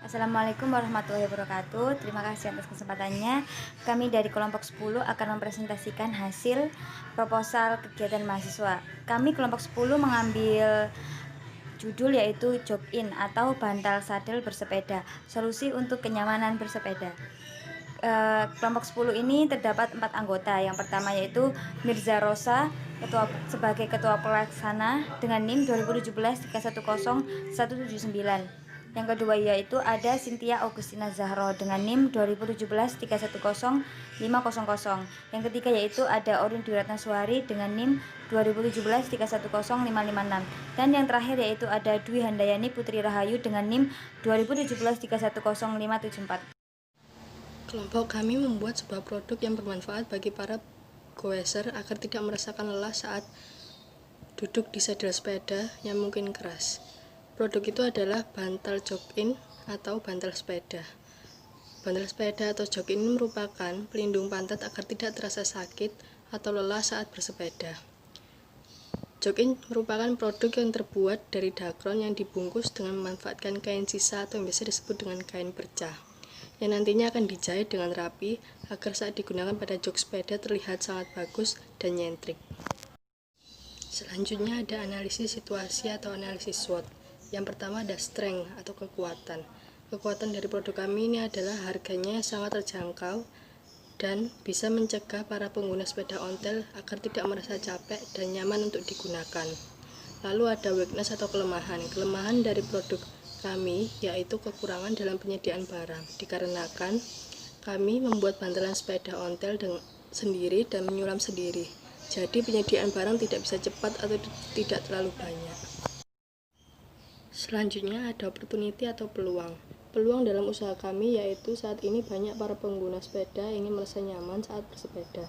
Assalamualaikum warahmatullahi wabarakatuh. Terima kasih atas kesempatannya. Kami dari kelompok 10 akan mempresentasikan hasil proposal kegiatan mahasiswa. Kami kelompok 10 mengambil judul yaitu Job In atau bantal sadel bersepeda, solusi untuk kenyamanan bersepeda. Kelompok 10 ini terdapat 4 anggota. Yang pertama yaitu Mirza Rosa sebagai ketua pelaksana dengan NIM 2017-310-179. Yang kedua yaitu ada Cynthia Augustina Zahro dengan NIM 2017-310-500. Yang ketiga yaitu ada Orin Dwi Ratnaswari dengan NIM 2017-310-556. Dan yang terakhir yaitu ada Dwi Handayani Putri Rahayu dengan NIM 2017-310-574. Kelompok kami membuat sebuah produk yang bermanfaat bagi para goeser agar tidak merasakan lelah saat duduk di sadel sepeda yang mungkin keras. Produk itu adalah bantal jog-in atau bantal sepeda. Bantal sepeda atau jog-in merupakan pelindung pantat agar tidak terasa sakit atau lelah saat bersepeda. Jog-in merupakan produk yang terbuat dari dakron yang dibungkus dengan memanfaatkan kain sisa atau yang biasa disebut dengan kain perca, yang nantinya akan dijahit dengan rapi agar saat digunakan pada jog sepeda terlihat sangat bagus dan nyentrik. Selanjutnya ada analisis situasi atau analisis SWOT. Yang pertama ada strength atau kekuatan. Kekuatan dari produk kami ini adalah harganya sangat terjangkau dan bisa mencegah para pengguna sepeda ontel agar tidak merasa capek dan nyaman untuk digunakan. Lalu ada weakness atau kelemahan. Kelemahan dari produk kami yaitu kekurangan dalam penyediaan barang, dikarenakan kami membuat bantalan sepeda ontel sendiri dan menyulam sendiri, jadi penyediaan barang tidak bisa cepat atau tidak terlalu banyak. Selanjutnya ada opportunity atau peluang. Peluang dalam usaha kami yaitu saat ini banyak para pengguna sepeda ingin merasa nyaman saat bersepeda,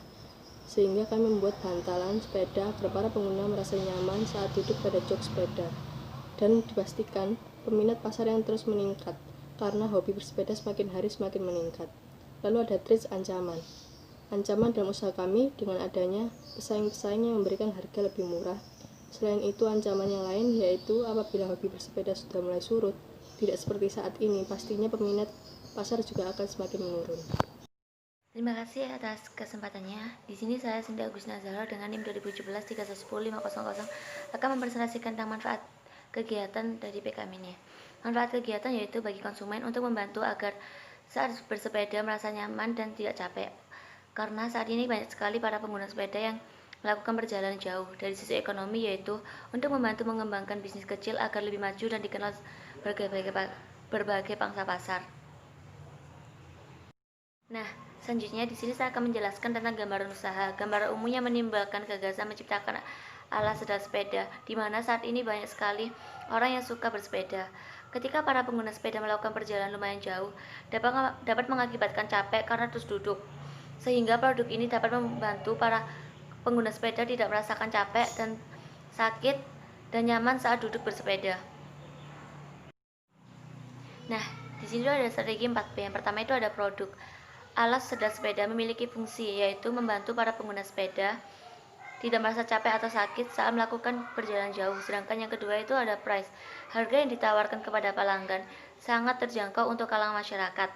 sehingga kami membuat bantalan sepeda agar para pengguna merasa nyaman saat duduk pada jog sepeda. Dan dipastikan peminat pasar yang terus meningkat karena hobi bersepeda semakin hari semakin meningkat. Lalu ada threats ancaman. Ancaman dalam usaha kami dengan adanya pesaing-pesaing yang memberikan harga lebih murah. Selain itu ancaman yang lain yaitu apabila hobi bersepeda sudah mulai surut, tidak seperti saat ini, pastinya peminat pasar juga akan semakin menurun. Terima kasih atas kesempatannya. Di sini saya Cynthia Augustina Zahro dengan NIM 2017-310-500 akan mempresentasikan tentang manfaat kegiatan dari PKM ini. Manfaat kegiatan yaitu bagi konsumen untuk membantu agar saat bersepeda merasa nyaman dan tidak capek. Karena saat ini banyak sekali para pengguna sepeda yang melakukan perjalanan jauh. Dari sisi ekonomi yaitu untuk membantu mengembangkan bisnis kecil agar lebih maju dan dikenal berbagai pangsa pasar. Nah, selanjutnya di sini saya akan menjelaskan tentang gambaran usaha. Gambaran umumnya menimbulkan gagasan menciptakan alat sedal sepeda, di mana saat ini banyak sekali orang yang suka bersepeda. Ketika para pengguna sepeda melakukan perjalanan lumayan jauh, dapat mengakibatkan capek karena terus duduk. Sehingga produk ini dapat membantu para pengguna sepeda tidak merasakan capek dan sakit dan nyaman saat duduk bersepeda. Nah, di sini ada strategi 4P. Yang pertama itu ada produk. Alat sedal sepeda memiliki fungsi yaitu membantu para pengguna sepeda tidak merasa capek atau sakit saat melakukan perjalanan jauh. Sedangkan yang kedua itu ada price. Harga yang ditawarkan kepada pelanggan sangat terjangkau untuk kalangan masyarakat.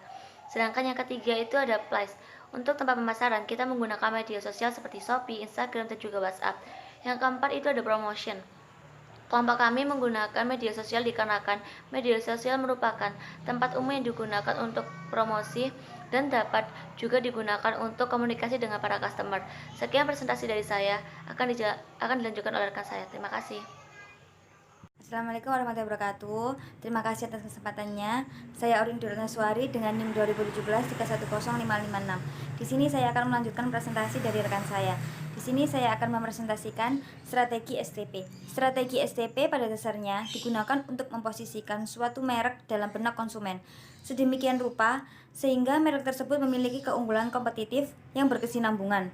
Sedangkan yang ketiga itu ada place. Untuk tempat pemasaran, kita menggunakan media sosial seperti Shopee, Instagram, dan juga WhatsApp. Yang keempat itu ada promotion. Kelompok kami menggunakan media sosial dikarenakan media sosial merupakan tempat umum yang digunakan untuk promosi dan dapat juga digunakan untuk komunikasi dengan para customer. Sekian presentasi dari saya, akan dilanjutkan oleh rekan saya. Terima kasih. Assalamualaikum warahmatullahi wabarakatuh. Terima kasih atas kesempatannya. Saya Orin Dwi Ratnaswari dengan NIM 2017-310-556. Di sini saya akan melanjutkan presentasi dari rekan saya. Di sini saya akan mempresentasikan strategi STP. Strategi STP pada dasarnya digunakan untuk memposisikan suatu merek dalam benak konsumen. Sedemikian rupa sehingga merek tersebut memiliki keunggulan kompetitif yang berkesinambungan.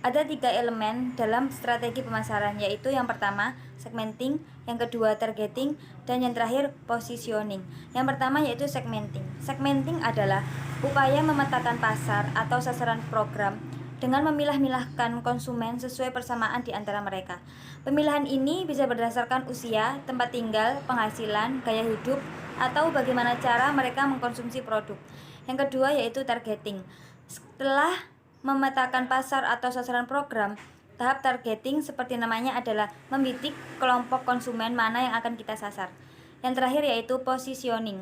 Ada 3 elemen dalam strategi pemasaran, yaitu yang pertama segmenting, yang kedua targeting, dan yang terakhir positioning. Yang pertama yaitu segmenting. Segmenting adalah upaya memetakan pasar atau sasaran program dengan memilah-milahkan konsumen sesuai persamaan di antara mereka. Pemilihan ini bisa berdasarkan usia, tempat tinggal, penghasilan, gaya hidup, atau bagaimana cara mereka mengkonsumsi produk. Yang kedua yaitu targeting. Setelah memetakan pasar atau sasaran program, tahap targeting seperti namanya adalah membidik kelompok konsumen mana yang akan kita sasar. Yang terakhir yaitu positioning.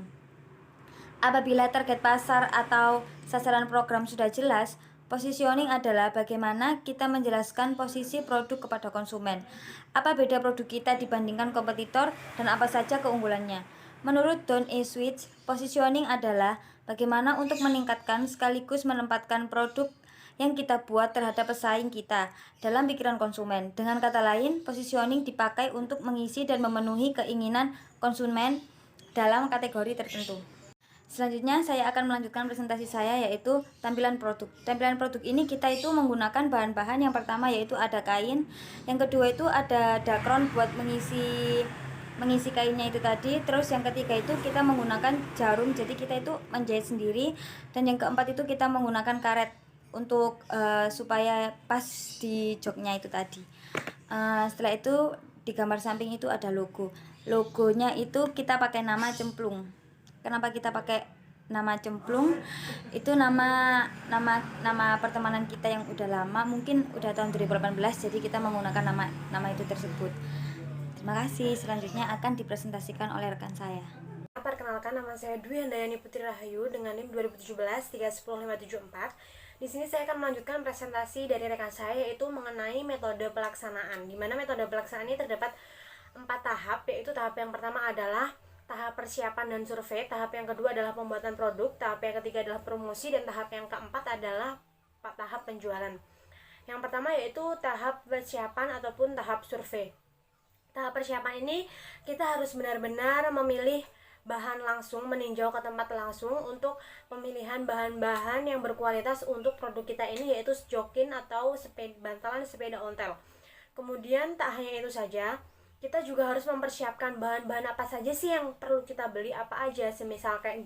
Apabila target pasar atau sasaran program sudah jelas, positioning adalah bagaimana kita menjelaskan posisi produk kepada konsumen. Apa beda produk kita dibandingkan kompetitor dan apa saja keunggulannya. Menurut Don E. Switch, positioning adalah bagaimana untuk meningkatkan sekaligus menempatkan produk yang kita buat terhadap pesaing kita dalam pikiran konsumen. Dengan kata lain, positioning dipakai untuk mengisi dan memenuhi keinginan konsumen dalam kategori tertentu. Selanjutnya saya akan melanjutkan presentasi saya yaitu tampilan produk. Tampilan produk ini kita itu menggunakan bahan-bahan yang pertama yaitu ada kain, yang kedua itu ada dakron buat mengisi kainnya itu tadi. Terus yang ketiga itu kita menggunakan jarum, jadi kita itu menjahit sendiri. Dan yang keempat itu kita menggunakan karet untuk supaya pas di joknya itu tadi. Setelah itu di gambar samping itu ada logo. Logonya itu kita pakai nama Cemplung. Kenapa kita pakai nama Cemplung? Itu nama pertemanan kita yang udah lama, mungkin udah tahun 2018, jadi kita menggunakan nama itu tersebut. Terima kasih. Selanjutnya akan dipresentasikan oleh rekan saya. Perkenalkan, nama saya Dwi Handayani Putri Rahayu dengan NIM 2017 310574. Di sini saya akan melanjutkan presentasi dari rekan saya yaitu mengenai metode pelaksanaan. Di mana metode pelaksanaan ini terdapat 4 tahap, yaitu tahap yang pertama adalah tahap persiapan dan survei, tahap yang kedua adalah pembuatan produk, tahap yang ketiga adalah promosi, dan tahap yang keempat adalah tahap penjualan. Yang pertama yaitu tahap persiapan ataupun tahap survei. Tahap persiapan ini kita harus benar-benar memilih bahan langsung, meninjau ke tempat langsung untuk pemilihan bahan-bahan yang berkualitas untuk produk kita ini, yaitu jokin atau bantalan sepeda ontel. Kemudian tak hanya itu saja, kita juga harus mempersiapkan bahan-bahan apa saja sih yang perlu kita beli, apa aja, semisal kayak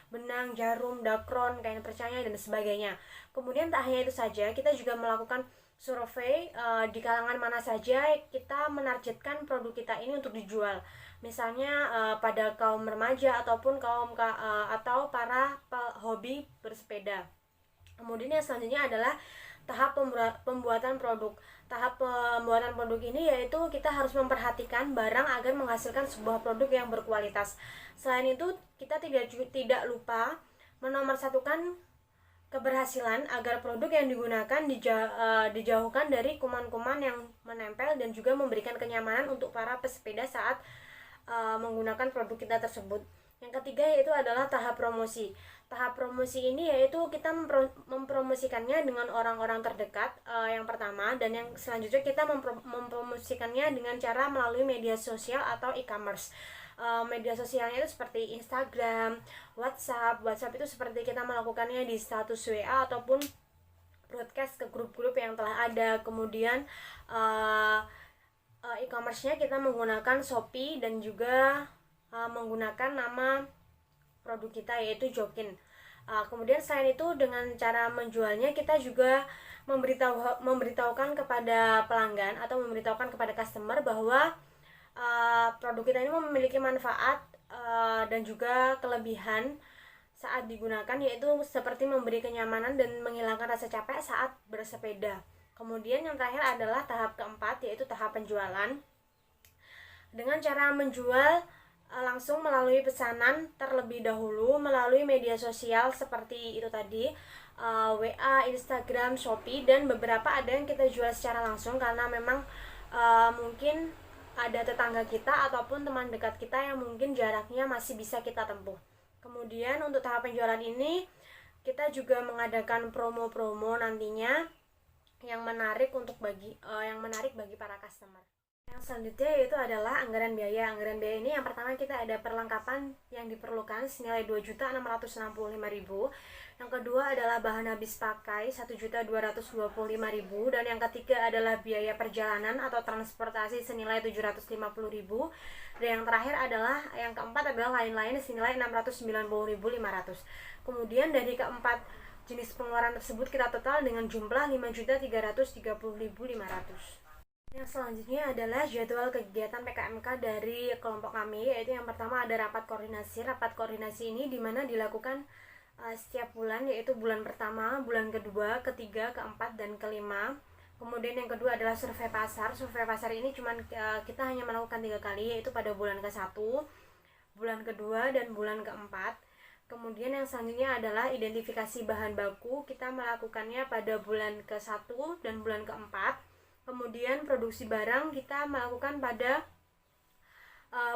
benang, jarum, dakron, kain percaya, dan sebagainya. Kemudian tak hanya itu saja, kita juga melakukan survei di kalangan mana saja kita menargetkan produk kita ini untuk dijual. Misalnya pada kaum remaja ataupun atau para hobi bersepeda. Kemudian yang selanjutnya adalah tahap pembuatan produk. Tahap pembuatan produk ini yaitu kita harus memperhatikan barang agar menghasilkan sebuah produk yang berkualitas. Selain itu, kita tidak lupa menomorsatukan keberhasilan agar produk yang digunakan dijauhkan dari kuman-kuman yang menempel dan juga memberikan kenyamanan untuk para pesepeda saat menggunakan produk kita tersebut. Yang ketiga yaitu adalah tahap promosi. Tahap promosi ini yaitu kita mempromosikannya dengan orang-orang terdekat yang pertama, dan yang selanjutnya kita mempromosikannya dengan cara melalui media sosial atau e-commerce. Media sosialnya itu seperti Instagram, WhatsApp itu seperti kita melakukannya di status WA ataupun broadcast ke grup-grup yang telah ada. Kemudian e-commerce-nya kita menggunakan Shopee dan juga menggunakan nama produk kita yaitu jokin. Kemudian selain itu dengan cara menjualnya kita juga memberitahukan kepada pelanggan atau memberitahukan kepada customer bahwa produk kita ini memiliki manfaat dan juga kelebihan saat digunakan, yaitu seperti memberi kenyamanan dan menghilangkan rasa capek saat bersepeda. Kemudian yang terakhir adalah tahap keempat yaitu tahap penjualan. Dengan cara menjual langsung melalui pesanan terlebih dahulu melalui media sosial seperti itu tadi, WA, Instagram, Shopee, dan beberapa ada yang kita jual secara langsung karena memang mungkin ada tetangga kita ataupun teman dekat kita yang mungkin jaraknya masih bisa kita tempuh. Kemudian untuk tahap penjualan ini kita juga mengadakan promo-promo nantinya yang menarik bagi para customer. Yang selanjutnya yaitu adalah anggaran biaya. Anggaran biaya ini yang pertama kita ada perlengkapan yang diperlukan senilai 2.665.000. Yang kedua adalah bahan habis pakai 1.225.000, dan yang ketiga adalah biaya perjalanan atau transportasi senilai 750.000. Dan yang terakhir adalah yang keempat adalah lain-lain senilai 690.500. Kemudian dari keempat Jenis pengeluaran tersebut kita total dengan jumlah 5.330.500. Yang selanjutnya adalah jadwal kegiatan PKMK dari kelompok kami, yaitu yang pertama ada rapat koordinasi. Rapat koordinasi ini dimana dilakukan setiap bulan, yaitu bulan pertama, bulan kedua, ketiga, keempat, dan kelima. Kemudian yang kedua adalah survei pasar. Survei pasar ini kita hanya melakukan 3 kali, yaitu pada bulan ke-1, bulan kedua, dan bulan keempat. Kemudian yang selanjutnya adalah identifikasi bahan baku. Kita melakukannya pada bulan ke-1 dan bulan keempat. Kemudian produksi barang kita melakukan pada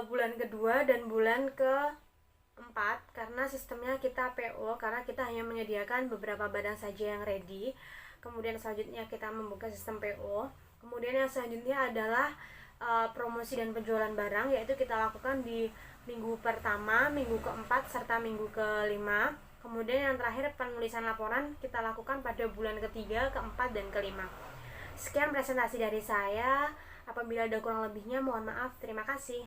bulan kedua dan bulan keempat, karena sistemnya kita PO, karena kita hanya menyediakan beberapa barang saja yang ready. Kemudian selanjutnya kita membuka sistem PO. Kemudian yang selanjutnya adalah promosi dan penjualan barang, yaitu kita lakukan di minggu pertama, minggu keempat, serta minggu kelima. Kemudian yang terakhir penulisan laporan kita lakukan pada bulan ketiga, keempat, dan kelima. Sekian presentasi dari saya. Apabila ada kurang lebihnya mohon maaf. Terima kasih.